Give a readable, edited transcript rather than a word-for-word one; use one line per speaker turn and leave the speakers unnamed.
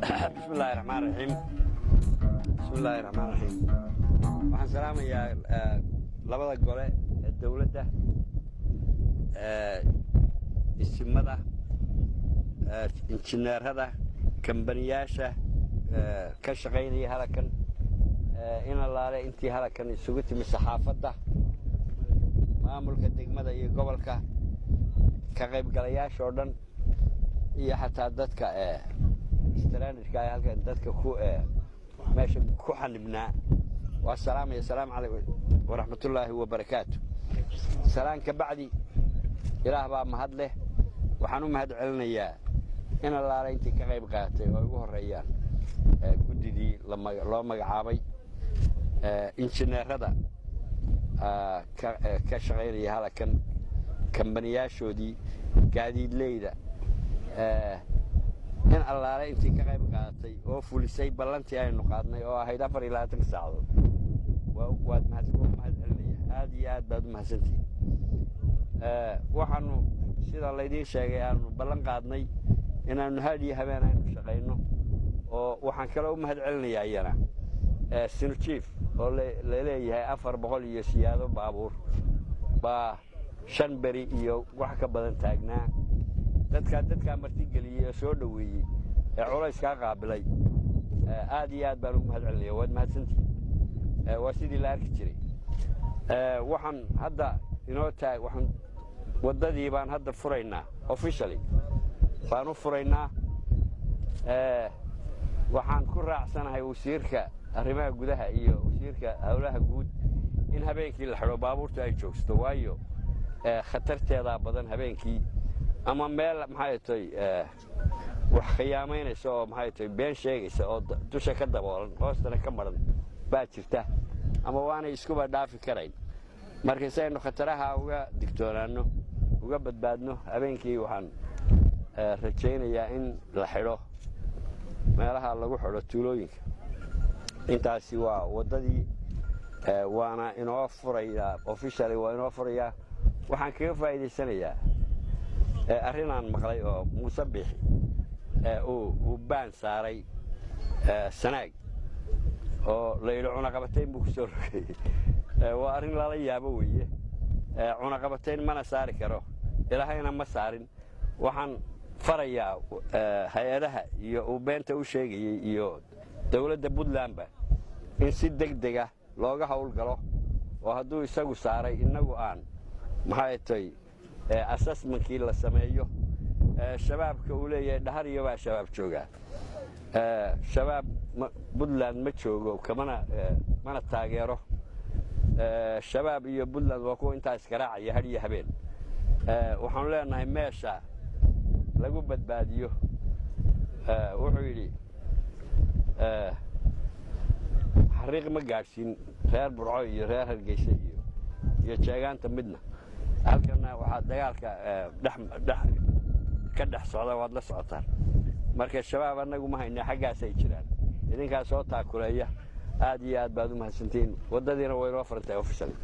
بسم الله الرحمن الرحيم. بسم الله الرحمن الرحيم. waxaan salaamayaa labada gole ee dawladda isimada injineerada kambaniyasha ka shaqeynaya halkan in allaale intii halkan isugu timi saxaafadda maamulka degmada iyo gobolka ka qaybgalayaasha oo dhan iyo xataa dadka استرانك هاي هالك دتك كو ماشي كو حنبنا والسلام يا سلام عليكم ورحمة الله وبركاته. سلام كبعدي إله بقى مهد له وحنو مهد علنا إياه إن الله رأيتي كغيب قاتي ويقول الريان قد دي لما عابي إنشنير هذا كشغيري هذا كان بنياشو دي قاعدين ليدا in allaale intii ka qayb qaadatay oo fulisay ballantii aynu qaadnay oo ahayd 24 saacadood waad mahadcelinaya aad iyo aad baad u mahadsantihiin waxaanu sida laydin sheegay aanu ballan qaadnay inaanu haadiyo habeen aynu shaqayno oo waxaan kale u mahadcelinayaa iyana sinu chief oo leeyahay 400 iyo siyaado baabuur baa 5 beri iyo wax ka badan taagnaa dadka marti galiyay soo dhaweeyay ee culayska qaabilay aad iyo aad baan ugu mahadcelinayaa waad mahadsantihiin waa sidii la arki jiray waxaan hadda inoo taag waxaan wadadii baan hadda furaynaa officially baan u furaynaa waxaan ku raacsanahay wasiirka arrimaha gudaha iyo wasiirka hawlaha guud in habeenkii la xiro baabuurta ay joogsto waayo khatarteeda badan habeenkii ama meel maxay tahay wax khiyaameynaysa oo maxay tahay been sheegaysa oo dusha ka daboolan hoostana ka maran baa jirta ama waanay iskuba dhaafi karayn marka saynu khataraha uga digtoonaano uga badbaadno habeenkii waxaan rajaynayaa in la xiro meelaha lagu xiro tuulooyinka intaasi waa wadadii waana inoo furayaa officially waa inoo furayaa waxaan kaga faa'iideysanayaa arrinaan maqlay oo Muuse Bixi uu baan saaray sanaag oo la yiri cunaqabatayn buu ku soo rogay waa arrin la yaabo weeye cunaqabatayn mana saari karo ilaahayna ma saarin waxaan farayaa hay'adaha iyo uu beenta u sheegayay iyo dawladda Puntland in si degdeg ah looga hawl galo oo hadduu isagu saaray inagu aan maxay tahay assessment-kii la sameeyo shabaabka uu leeyahay dhahar iyo baa shabaab jooga shabaab Puntland ma joogo mana taageero shabaab iyo Puntland waa kuwa intaas garaacaya har iyo habeen waxaan leenahay meesha lagu badbaadiyo wuxuu yiri xariiq ma gaarsiin reer Burco iyo reer Hargeysa iyo jeegaanta midna halkana waxa dagaalka ka dhex socda waad la socotaan marka shabaab anagu ma hayna xaggaas ay jiraan idinkaas oo taakuleeya aad iyo aad baad u mahadsantiin wadadiina way noo farantay officially